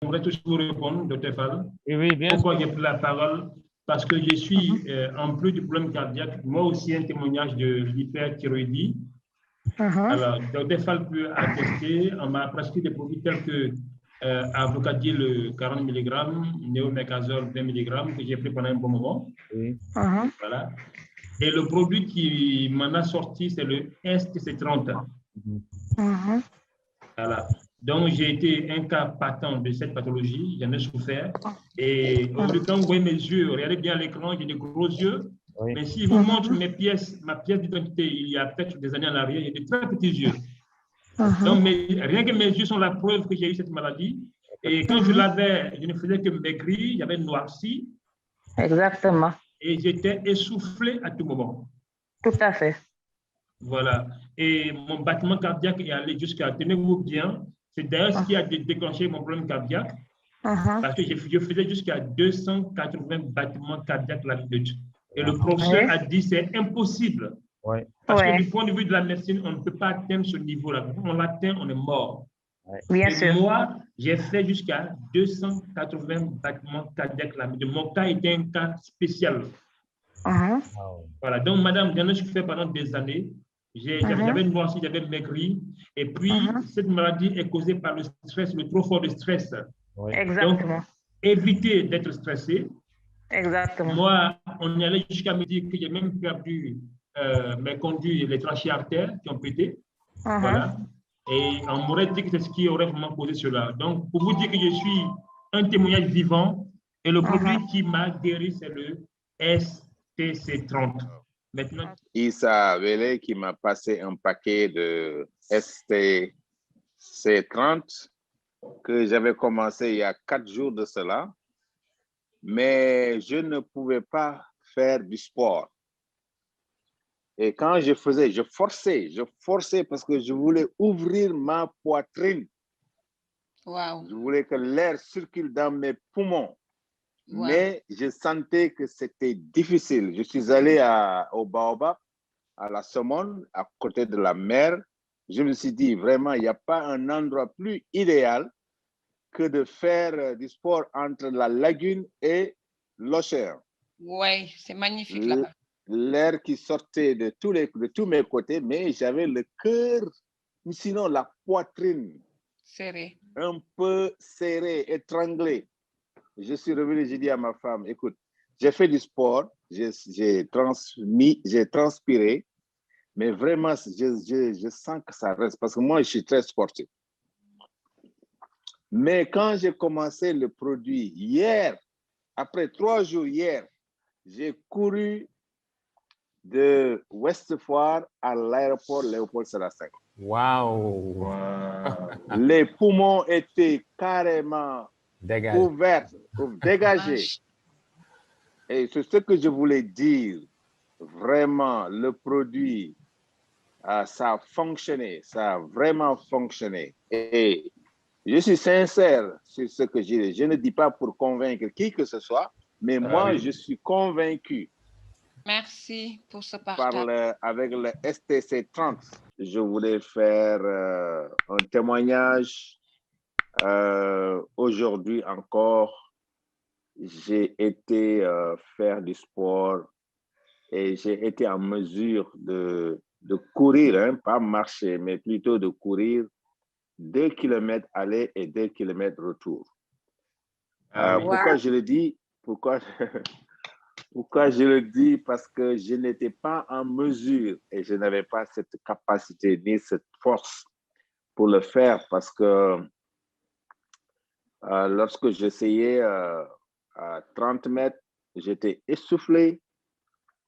J'aimerais toujours vous répondre, Dr. Fall. Oui, bien sûr. Pourquoi j'ai pris la parole? Parce que je suis, en plus du problème cardiaque, moi aussi un témoignage de l'hyperthyroïdie. Alors, Dr. Fall peut attester, on m'a prescrit des produits tels que Avocadil 40 mg, Néomecazole 20 mg, que j'ai pris pendant un bon moment. Oui. Voilà. Et le produit qui m'en a sorti, c'est le STC30. Voilà. Donc, j'ai été un cas patent de cette pathologie, j'en ai souffert. Et aujourd'hui, quand vous voyez mes yeux, regardez bien à l'écran, j'ai des gros yeux. Oui. Mais si je vous montre ma pièce d'identité, il y a peut-être des années en arrière, il y a de très petits yeux. Donc, rien que mes yeux sont la preuve que j'ai eu cette maladie. Et quand je l'avais, je ne faisais que maigrir, j'avais noirci. Exactement. Et j'étais essoufflé à tout moment. Tout à fait. Voilà. Et mon battement cardiaque est allé jusqu'à, tenez-vous bien, c'est d'ailleurs ce qui a déclenché mon problème cardiaque, parce que je faisais jusqu'à 280 battements cardiaques la minute. Et le professeur a dit c'est impossible. Parce que du point de vue de la médecine, on ne peut pas atteindre ce niveau-là. Quand on l'atteint, on est mort. Bien et sûr. moi, j'ai fait jusqu'à 280 battements cardiaques la minute. Mon cas était un cas spécial. Voilà. Donc, madame, j'en ai souffert pendant des années. J'avais noirci, j'avais maigri. Et puis, cette maladie est causée par le stress, le trop fort de stress. Exactement. Donc, évitez d'être stressé. Exactement. Moi, on y allait jusqu'à me dire que j'ai même perdu mes conduits, les trachées artères qui ont pété. Voilà. Et on m'aurait dit que c'est ce qui aurait vraiment causé cela. Donc, pour vous dire que je suis un témoignage vivant, et le produit qui m'a guéri, c'est le STC30. Maintenant, Issa Vélé qui m'a passé un paquet de STC30 que j'avais commencé il y a 4 jours de cela, mais je ne pouvais pas faire du sport. Et quand je faisais, je forçais parce que je voulais ouvrir ma poitrine. Wow. Je voulais que l'air circule dans mes poumons. Wow. Mais je sentais que c'était difficile. Je suis allé au Baobab, à la Somone, à côté de la mer. Je me suis dit, vraiment, il n'y a pas un endroit plus idéal que de faire du sport entre la lagune et l'océan. Oui, c'est magnifique là-bas. L'air qui sortait de tous mes côtés, mais j'avais le cœur, sinon la poitrine serré, un peu serré, étranglé. Je suis revenu, j'ai dit à ma femme, écoute, j'ai fait du sport, j'ai transpiré, mais vraiment, je sens que ça reste, parce que moi, je suis très sportif. Mais quand j'ai commencé le produit hier, après 3 jours hier, j'ai couru de Ouest Foire à l'aéroport Léopold Sédar Senghor. Wow. Les poumons étaient carrément ouverts, dégagés. Et c'est ce que je voulais dire. Vraiment, le produit, ça a fonctionné, ça a vraiment fonctionné. Et je suis sincère sur ce que je dis. Je ne dis pas pour convaincre qui que ce soit, mais moi, je suis convaincu. Merci pour ce partage. Avec le STC30, je voulais faire un témoignage. Aujourd'hui encore, j'ai été faire du sport et j'ai été en mesure de courir, hein, pas marcher, mais plutôt de courir 2 kilomètres aller et 2 kilomètres retour. Pourquoi je le dis? Pourquoi je le dis? Parce que je n'étais pas en mesure et je n'avais pas cette capacité ni cette force pour le faire parce que lorsque j'essayais à 30 mètres, j'étais essoufflé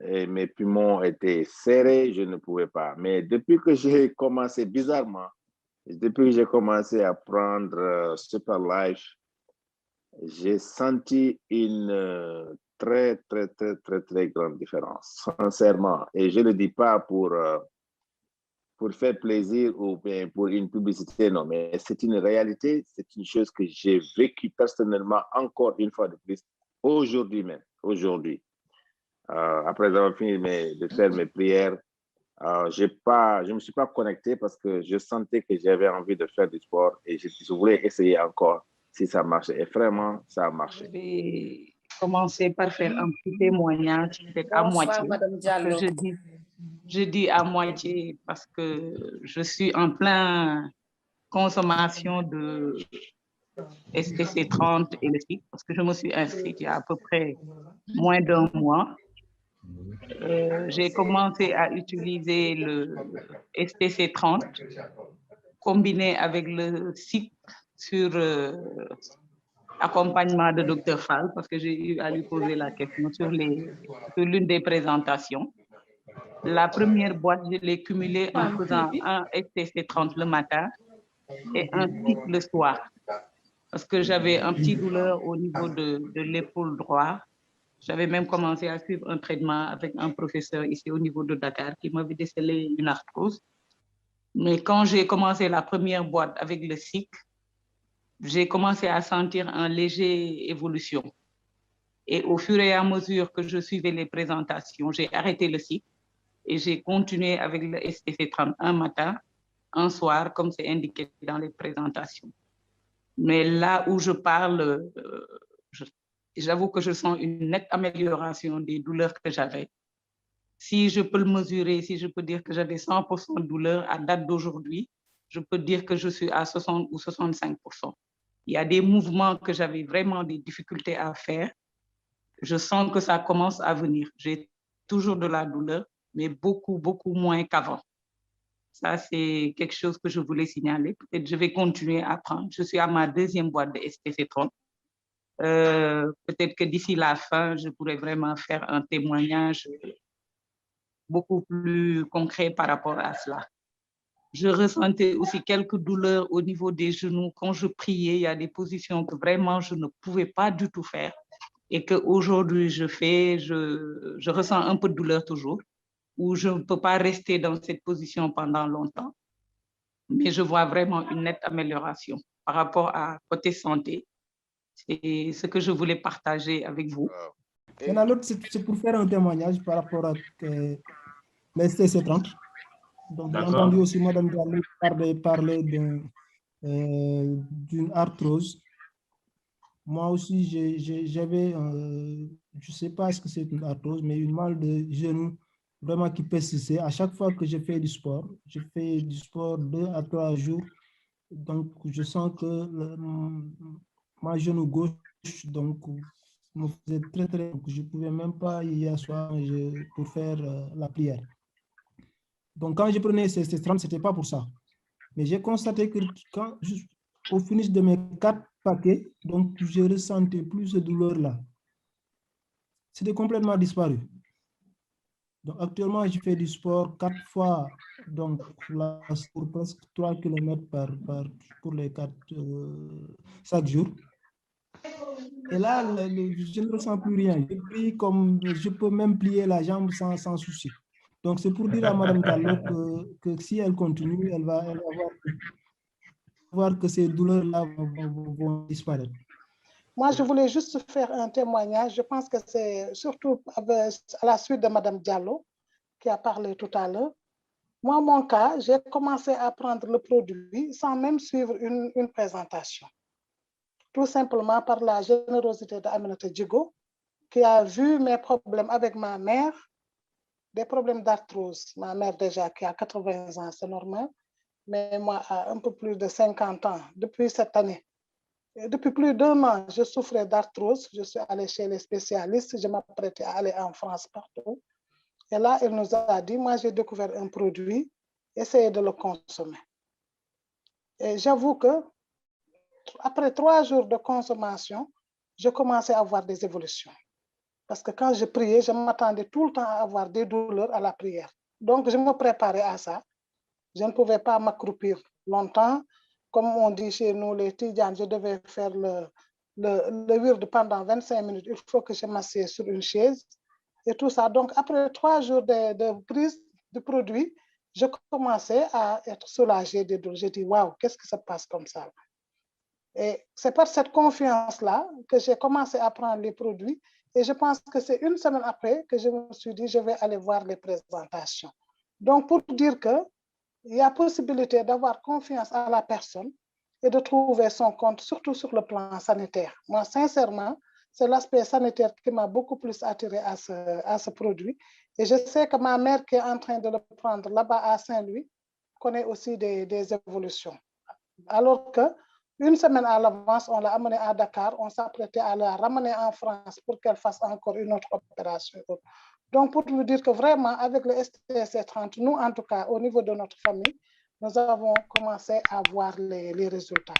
et mes poumons étaient serrés, je ne pouvais pas. Mais depuis que j'ai commencé, bizarrement, depuis que j'ai commencé à prendre Super Life, j'ai senti une très grande différence, sincèrement. Et je ne le dis pas pour faire plaisir ou bien pour une publicité, non, mais c'est une réalité, c'est une chose que j'ai vécue personnellement encore une fois de plus, aujourd'hui même, aujourd'hui. Après avoir fini de faire mes prières, je ne me suis pas connecté parce que je sentais que j'avais envie de faire du sport et je voulais essayer encore. si ça marche. Et vraiment, ça a marché. Je vais commencer par faire un petit témoignage, peut-être à moitié. Madame Diallo. Je dis à moitié parce que je suis en plein consommation de STC 30 et le SIC, parce que je me suis inscrite il y a à peu près moins d'un mois. J'ai commencé à utiliser le STC 30 combiné avec le SIC sur accompagnement de Dr Fall, parce que j'ai eu à lui poser la question sur l'une des présentations. La première boîte, je l'ai cumulée en faisant un STC 30 le matin et un SIC le soir, parce que j'avais un petit douleur au niveau de l'épaule droite. J'avais même commencé à suivre un traitement avec un professeur ici au niveau de Dakar qui m'avait décelé une arthrose. Mais quand j'ai commencé la première boîte avec le SIC, j'ai commencé à sentir une légère évolution. Et au fur et à mesure que je suivais les présentations, j'ai arrêté le SIC et j'ai continué avec le STC 30 un matin, un soir, comme c'est indiqué dans les présentations. Mais là où je parle, j'avoue que je sens une nette amélioration des douleurs que j'avais. Si je peux le mesurer, si je peux dire que j'avais 100% de douleur à date d'aujourd'hui, je peux dire que je suis à 60 ou 65%. Il y a des mouvements que j'avais vraiment des difficultés à faire. Je sens que ça commence à venir. J'ai toujours de la douleur, mais beaucoup, beaucoup moins qu'avant. Ça, c'est quelque chose que je voulais signaler. Peut-être je vais continuer à prendre. Je suis à ma deuxième boîte de STC 30. Peut-être que d'ici la fin, je pourrais vraiment faire un témoignage beaucoup plus concret par rapport à cela. Je ressentais aussi quelques douleurs au niveau des genoux. Quand je priais, il y a des positions que vraiment je ne pouvais pas du tout faire et qu'aujourd'hui je fais, je ressens un peu de douleur toujours, où je ne peux pas rester dans cette position pendant longtemps. Mais je vois vraiment une nette amélioration par rapport à côté santé. C'est ce que je voulais partager avec vous. Et l'autre, c'est pour faire un témoignage par rapport à l'STC 30. Donc, j'ai entendu aussi Mme Diallo parler d'une arthrose. Moi aussi, j'avais, je ne sais pas ce que c'est une arthrose, mais une mal de genou vraiment qui persistait. À chaque fois que je fais du sport 2 à 3 jours. Donc, je sens que ma genou gauche, donc, me faisait très, très... Je ne pouvais même pas y asseoir pour faire la prière. Donc, quand je prenais ces 30, ce n'était pas pour ça. Mais j'ai constaté que au finish de mes 4 paquets, donc, je ressentais plus de douleur-là. C'était complètement disparu. Donc, actuellement, je fais du sport 4 fois, donc, là, pour presque 3 km pour les 5 jours. Et là, je ne ressens plus rien. Je peux même plier la jambe sans souci. Donc, c'est pour dire à Mme Diallo que si elle continue, elle va voir que ces douleurs-là vont disparaître. Moi, je voulais juste faire un témoignage. Je pense que c'est surtout à la suite de Mme Diallo qui a parlé tout à l'heure. Moi, mon cas, j'ai commencé à prendre le produit sans même suivre une présentation. Tout simplement par la générosité d'Aminata Djigo, qui a vu mes problèmes avec ma mère, des problèmes d'arthrose. Ma mère déjà qui a 80 ans, c'est normal, mais moi, à un peu plus de 50 ans, depuis cette année. Et depuis plus d'1 an, je souffrais d'arthrose. Je suis allée chez les spécialistes. Je m'apprêtais à aller en France partout. Et là, elle nous a dit, moi, j'ai découvert un produit, essayez de le consommer. Et j'avoue que après 3 jours de consommation, je commençais à avoir des évolutions. Parce que quand je priais, je m'attendais tout le temps à avoir des douleurs à la prière. Donc, je me préparais à ça. Je ne pouvais pas m'accroupir longtemps. Comme on dit chez nous, les Tidjanes, je devais faire le wird pendant 25 minutes. Il faut que je m'assieds sur une chaise et tout ça. Donc, après 3 jours de prise de produit, je commençais à être soulagée des douleurs. J'ai dit, waouh, qu'est-ce qui se passe comme ça? Et c'est par cette confiance-là que j'ai commencé à prendre les produits. Et je pense que c'est 1 semaine après que je me suis dit, je vais aller voir les présentations. Donc, pour dire qu'il y a possibilité d'avoir confiance à la personne et de trouver son compte, surtout sur le plan sanitaire. Moi, sincèrement, c'est l'aspect sanitaire qui m'a beaucoup plus attiré à ce produit. Et je sais que ma mère qui est en train de le prendre là-bas à Saint-Louis connaît aussi des évolutions. Alors qu'une semaine à l'avance, on l'a amenée à Dakar, on s'apprêtait à la ramener en France pour qu'elle fasse encore une autre opération. Donc, pour vous dire que vraiment, avec le STC30, nous, en tout cas, au niveau de notre famille, nous avons commencé à voir les résultats.